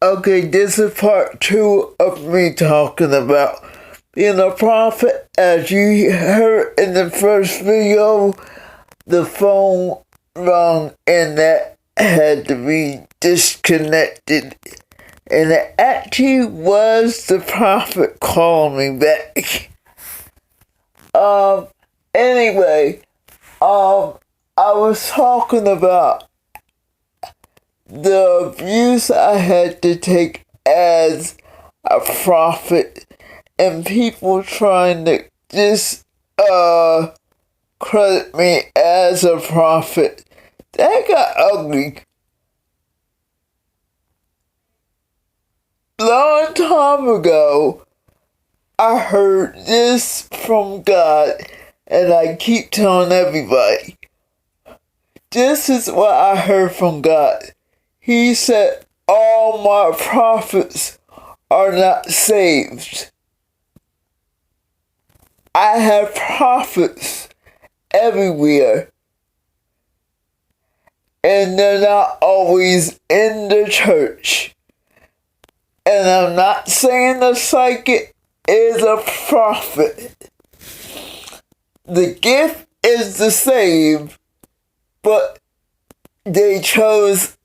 Okay, this is part two of me talking about being a prophet. As you heard in the first video, the phone rang and that had to be disconnected. And it actually was the prophet calling me back. Anyway, I was talking about the abuse I had to take as a prophet and people trying to credit me as a prophet. That got ugly. Long time ago, I heard this from God, and I keep telling everybody. This is what I heard from God. He said, all my prophets are not saved. I have prophets everywhere, and they're not always in the church. And I'm not saying the psychic is a prophet. The gift is the same, but they chose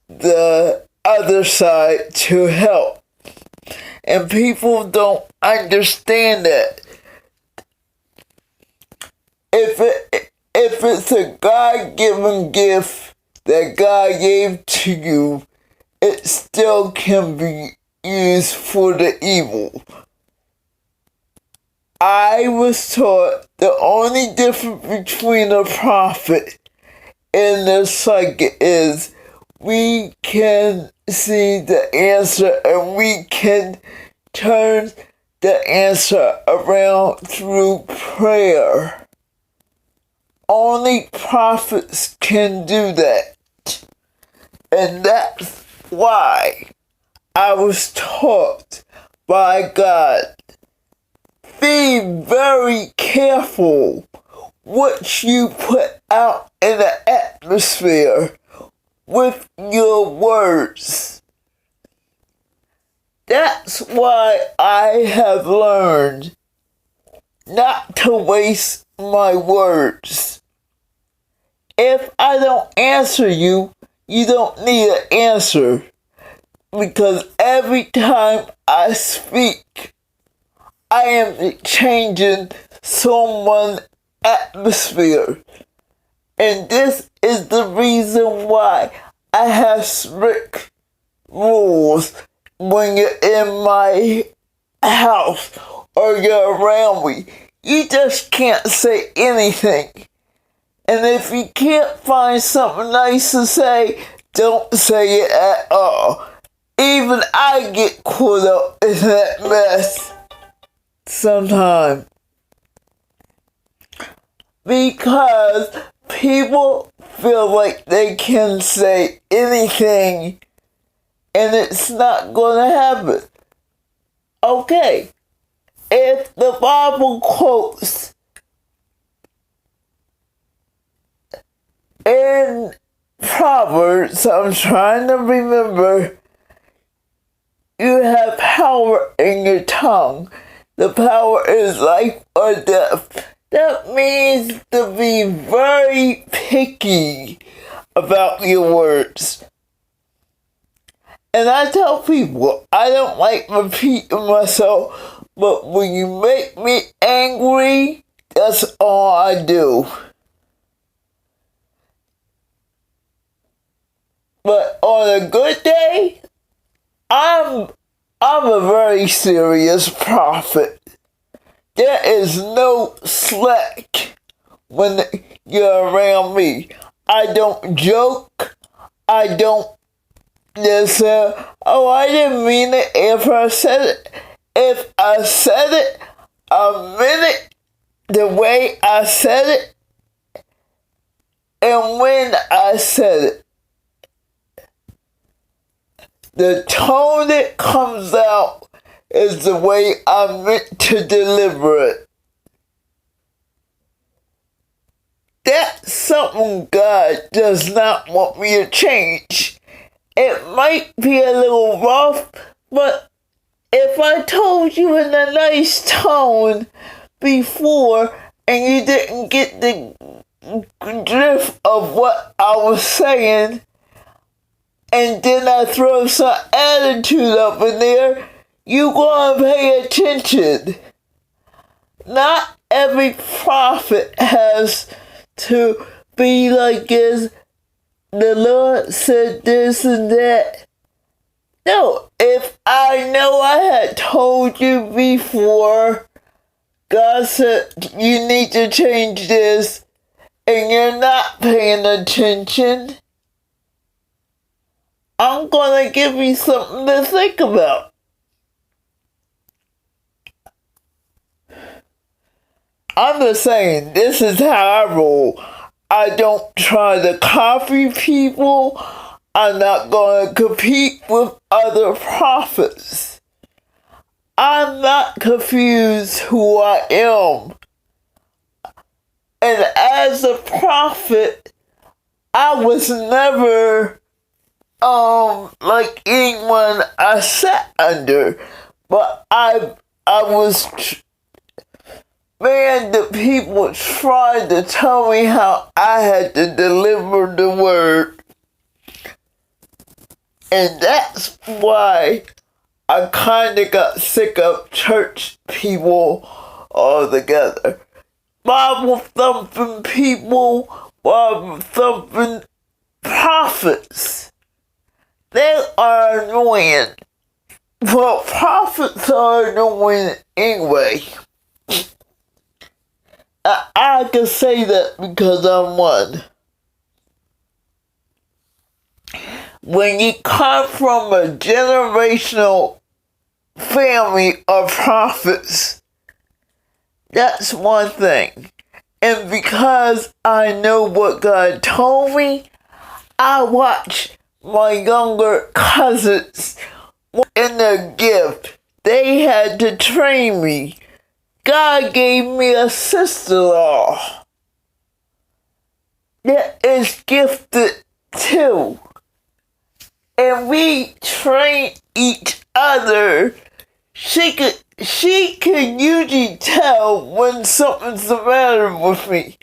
the other side to help. And people don't understand that. If it's a God-given gift that God gave to you, it still can be used for the evil. I was taught the only difference between a prophet and the psychic is we can see the answer and we can turn the answer around through prayer. Only prophets can do that. And that's why I was taught by God. Be very careful what you put out in the atmosphere with your words. That's why I have learned not to waste my words. If I don't answer you, you don't need an answer. Because every time I speak, I am changing someone's atmosphere. And this is the reason why I have strict rules when you're in my house or you're around me. You just can't say anything. And if you can't find something nice to say, don't say it at all. Even I get caught up in that mess sometimes. Because people feel like they can say anything and it's not gonna happen. Okay, if the Bible quotes in Proverbs, I'm trying to remember, you have power in your tongue. The power is life or death. That means to be very picky about your words. And I tell people, I don't like repeating myself, but when you make me angry, that's all I do. But on a good day, I'm a very serious prophet. There is no slack when you're around me. I don't joke. I don't just say, oh, I didn't mean it if I said it. If I said it, I meant it the way I said it and when I said it. The tone that comes out is the way I meant to deliver it. That's something God does not want me to change. It might be a little rough, but if I told you in a nice tone before and you didn't get the drift of what I was saying, and then I throw some attitude up in there, you gonna pay attention. Not every prophet has to be like this. The Lord said this and that. No, if I know I had told you before, God said you need to change this, and you're not paying attention, I'm gonna give you something to think about. I'm just saying, this is how I roll. I don't try to copy people. I'm not going to compete with other prophets. I'm not confused who I am. And as a prophet, I was never like anyone I sat under. But I was... Man, the people tried to tell me how I had to deliver the word. And that's why I kind of got sick of church people altogether. Bible thumping people, Bible thumping prophets. They are annoying. Well, prophets are annoying anyway. I can say that because I'm one. When you come from a generational family of prophets, that's one thing. And because I know what God told me, I watch my younger cousins in the gift. They had to train me. God gave me a sister-in-law that is gifted too. And we train each other. She can usually tell when something's the matter with me.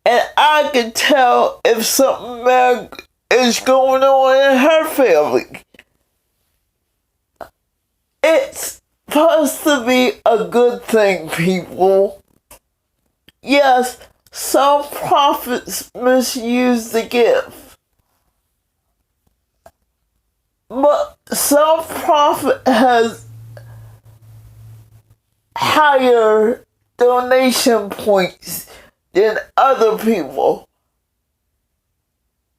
And I can tell if something bad is going on in her family. It's supposed to be a good thing, people. Yes, some prophets misuse the gift. But some prophet has higher donation points than other people.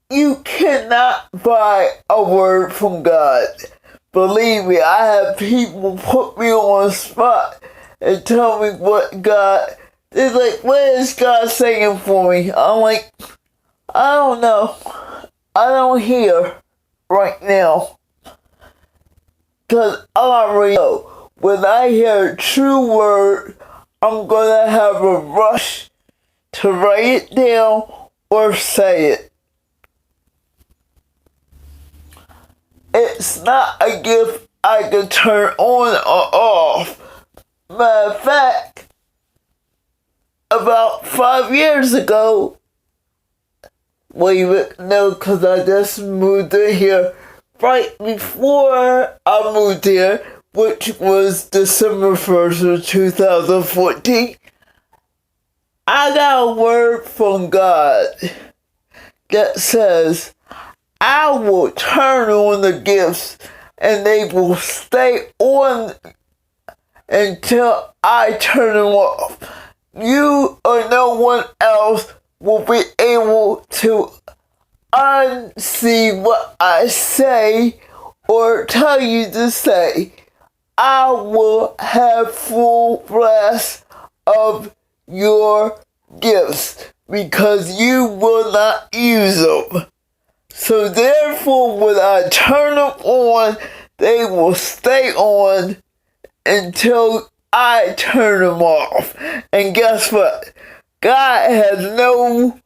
You cannot buy a word from God. Believe me, I have people put me on the spot and tell me what God... They're like, what is God saying for me? I'm like, I don't know. I don't hear right now. Because I already know. When I hear a true word, I'm going to have a rush to write it down or say it. It's not a gift I can turn on or off. Matter of fact, about 5 years ago, because I just moved in here right before I moved here, which was December 1st of 2014, I got a word from God that says, I will turn on the gifts and they will stay on until I turn them off. You or no one else will be able to unsee what I say or tell you to say. I will have full blast of your gifts because you will not use them. So therefore, when I turn them on, they will stay on until I turn them off. And guess what? God has no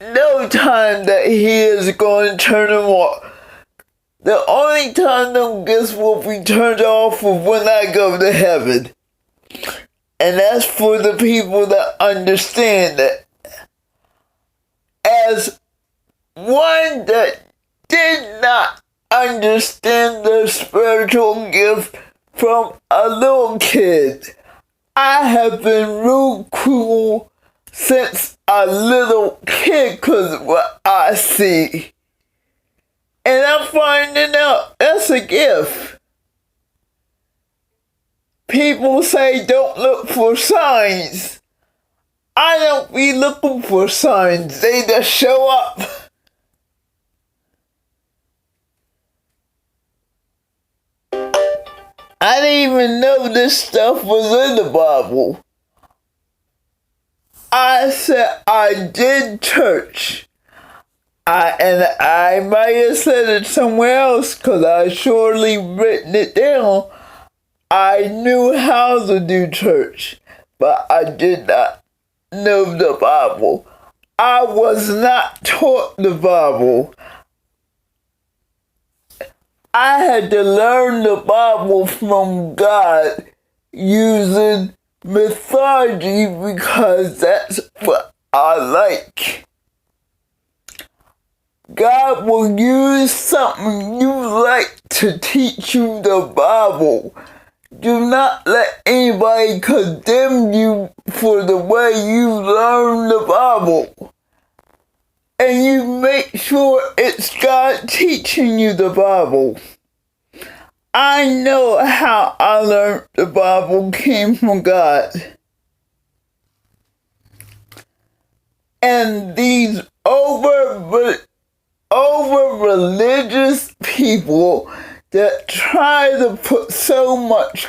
no time that he is going to turn them off. The only time them gifts will be turned off is when I go to heaven. And that's for the people that understand that. As one that did not understand the spiritual gift from a little kid, I have been ridiculed since a little kid because of what I see. And I'm finding out that's a gift. People say don't look for signs. I don't be looking for signs. They just show up. I didn't even know this stuff was in the Bible. I said I did church. I might have said it somewhere else because I surely written it down. I knew how to do church, but I did not know the Bible. I was not taught the Bible. I had to learn the Bible from God using mythology because that's what I like. God will use something you like to teach you the Bible. Do not let anybody condemn you for the way you learn the Bible. And you make sure it's God teaching you the Bible. I know how I learned the Bible came from God. And these over-religious people that try to put so much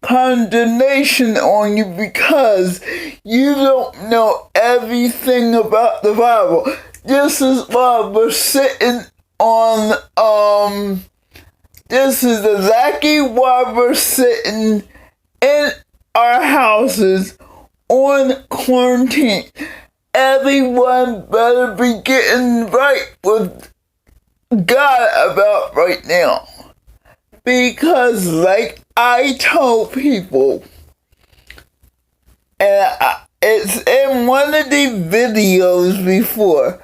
condemnation on you because you don't know everything about the Bible. This is why we're sitting on, this is exactly why we're sitting in our houses on quarantine. Everyone better be getting right with God about right now. Because like I told people, and it's in one of the videos before,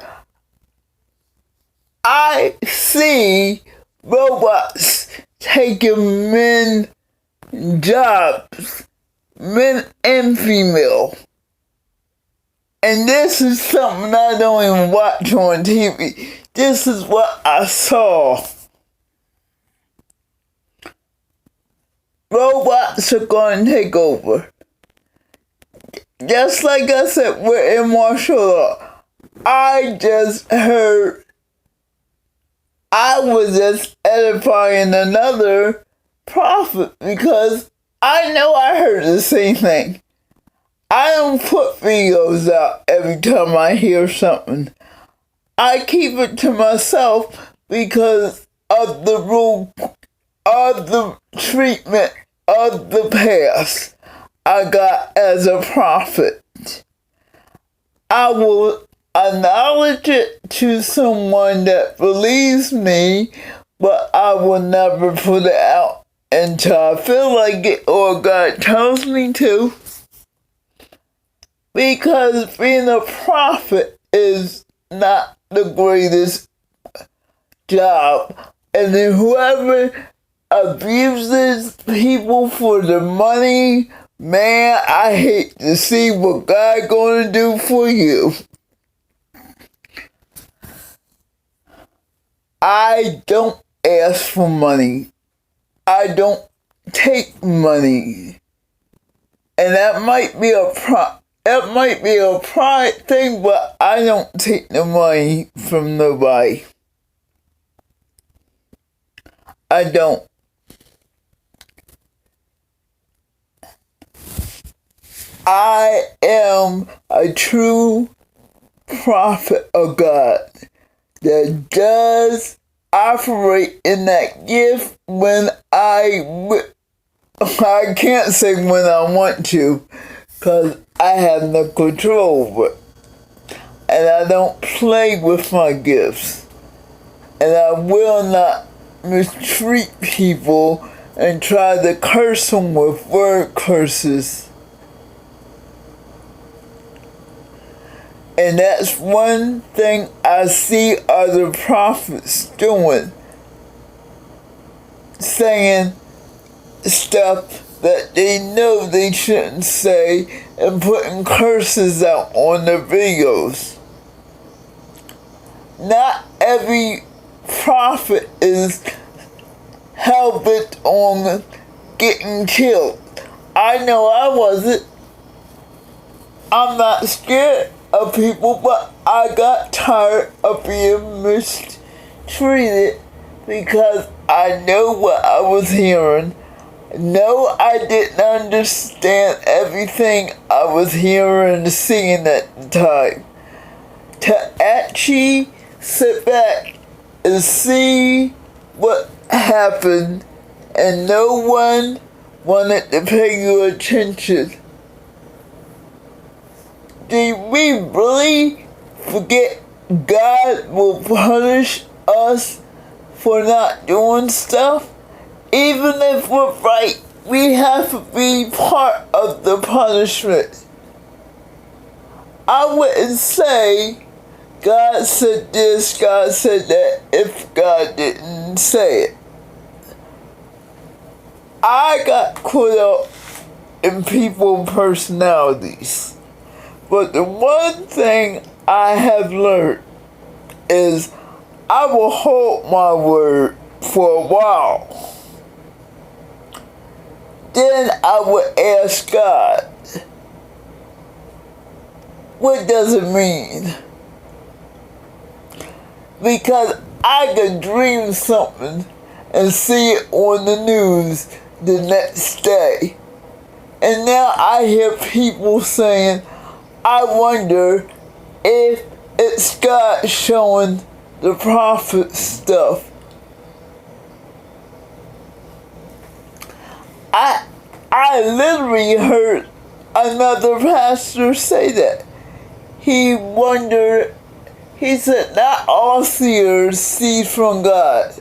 I see robots taking men jobs, men and female. And this is something I don't even watch on TV. This is what I saw. Robots are going to take over. Just like I said, we're in martial law. I just heard, I was just edifying another prophet because I know I heard the same thing. I don't put videos out every time I hear something. I keep it to myself because of the rule, of the treatment of the past I got as a prophet. I will acknowledge it to someone that believes me, but I will never put it out until I feel like it or God tells me to. Because being a prophet is not the greatest job. And then whoever abuses people for the money, man, I hate to see what God gonna do for you. I don't ask for money. I don't take money. And that might be a pride thing, but I don't take the money from nobody. I don't. I am a true prophet of God that does operate in that gift when I can't say when I want to, because I have no control over it. and I don't play with my gifts. And I will not mistreat people and try to curse them with word curses. And that's one thing I see other prophets doing. Saying stuff that they know they shouldn't say and putting curses out on their videos. Not every prophet is hell-bent on getting killed. I know I wasn't. I'm not scared of people, but I got tired of being mistreated because I know what I was hearing. No, I didn't understand everything I was hearing and seeing at the time. To actually sit back and see what happened and no one wanted to pay you attention. Did we really forget God will punish us for not doing stuff? Even if we're right, we have to be part of the punishment. I wouldn't say God said this, God said that, if God didn't say it. I got caught up in people's personalities. But the one thing I have learned is I will hold my word for a while. Then I would ask God, what does it mean? Because I could dream something and see it on the news the next day. And now I hear people saying, I wonder if it's God showing the prophet stuff. I literally heard another pastor say that. He wondered, he said, not all seers see from God.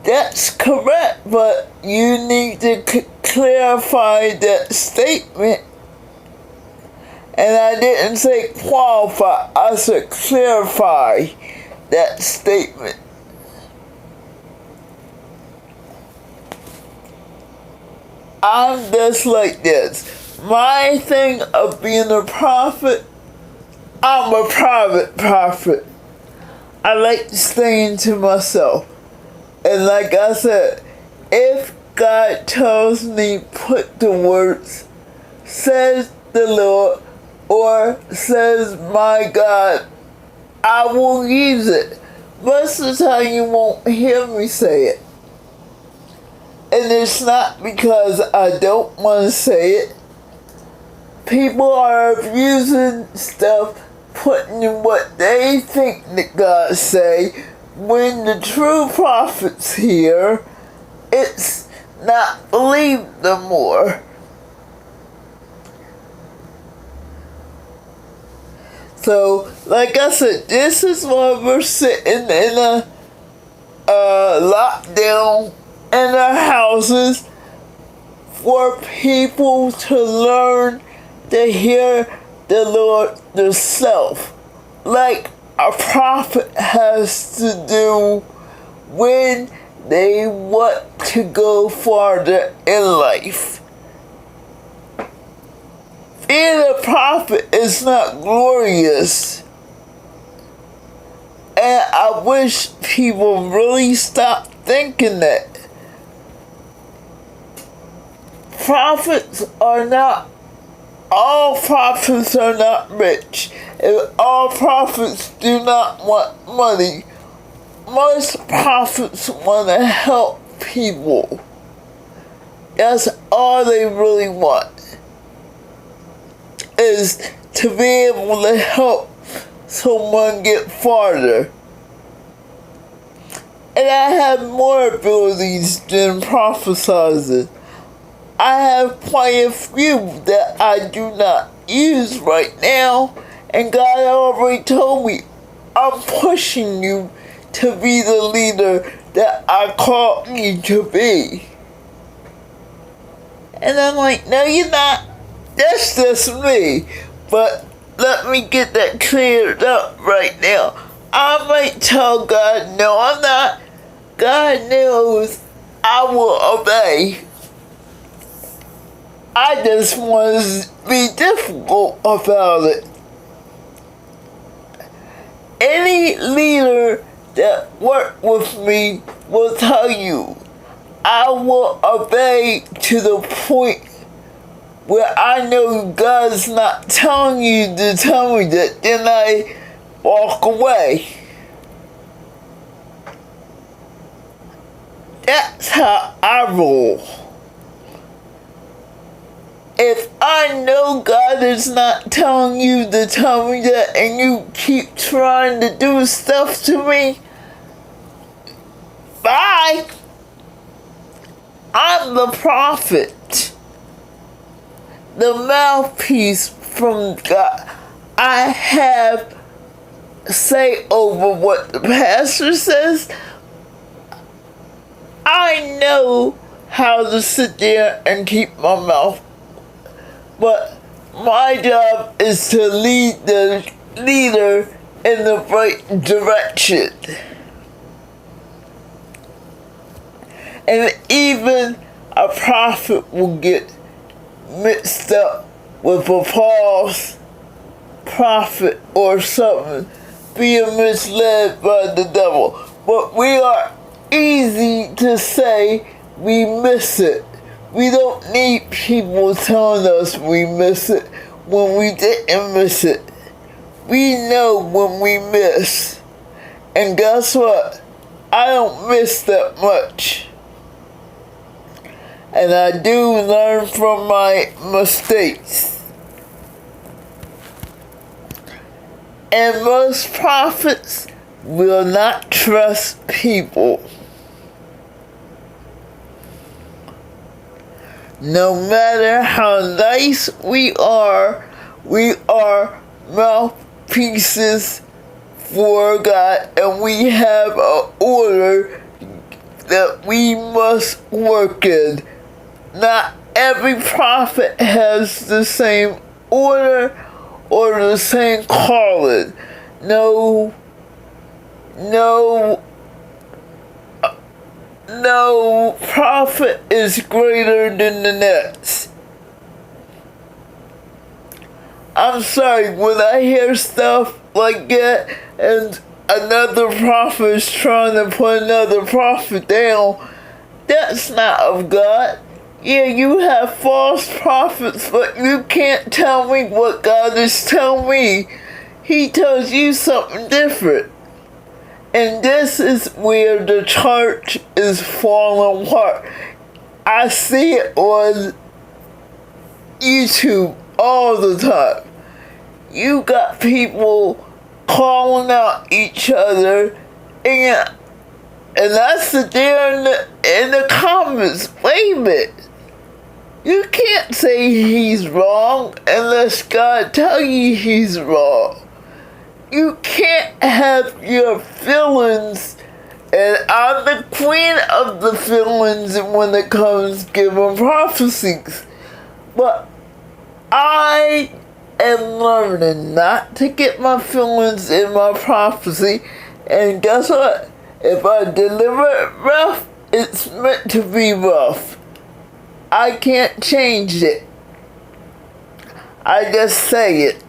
That's correct, but you need to clarify that statement. And I didn't say qualify, I said clarify that statement. I'm just like this. My thing of being a prophet, I'm a private prophet. I like staying to myself. And like I said, if God tells me put the words, says the Lord, or says my God, I will use it. Most of the time you won't hear me say it. And it's not because I don't want to say it. People are abusing stuff, putting in what they think that God say. When the true prophet's here, it's not believed no more. So, like I said, this is why we're sitting in a lockdown in our houses, for people to learn to hear the Lord themselves, like a prophet has to do when they want to go farther in life. Being a prophet is not glorious. And I wish people really stop thinking that. All prophets are not rich. And all prophets do not want money. Most prophets want to help people. That's all they really want, is to be able to help someone get farther. And I have more abilities than prophesizing. I have quite a few that I do not use right now. And God already told me, I'm pushing you to be the leader that I called you to be. And I'm like, no, you're not. That's just me. But let me get that cleared up right now. I might tell God, no, I'm not. God knows I will obey. I just want to be difficult about it. Any leader that worked with me will tell you, I will obey to the point where I know God's not telling you to tell me that, then I walk away. That's how I roll. If I know God is not telling you to tell me that and you keep trying to do stuff to me, bye. I'm the prophet, the mouthpiece from God. I have say over what the pastor says. I know how to sit there and keep my mouth, but my job is to lead the leader in the right direction. And even a prophet will get mixed up with a false prophet or something, being misled by the devil. But we are easy to say we miss it. We don't need people telling us we miss it when we didn't miss it. We know when we miss. And guess what? I don't miss that much. And I do learn from my mistakes. And most prophets will not trust people. No matter how nice we are mouthpieces for God, and we have an order that we must work in. Not every prophet has the same order or the same calling. No prophet is greater than the next. I'm sorry, when I hear stuff like that and another prophet is trying to put another prophet down, that's not of God. Yeah, you have false prophets, but you can't tell me what God is telling me. He tells you something different. And this is where the church is falling apart. I see it on YouTube all the time. You got people calling out each other, and I sit there in the comments, wait a minute. You can't say he's wrong unless God tell you he's wrong. You can't have your feelings, and I'm the queen of the feelings when it comes giving prophecies. But I am learning not to get my feelings in my prophecy, and guess what? If I deliver it rough, it's meant to be rough. I can't change it. I just say it.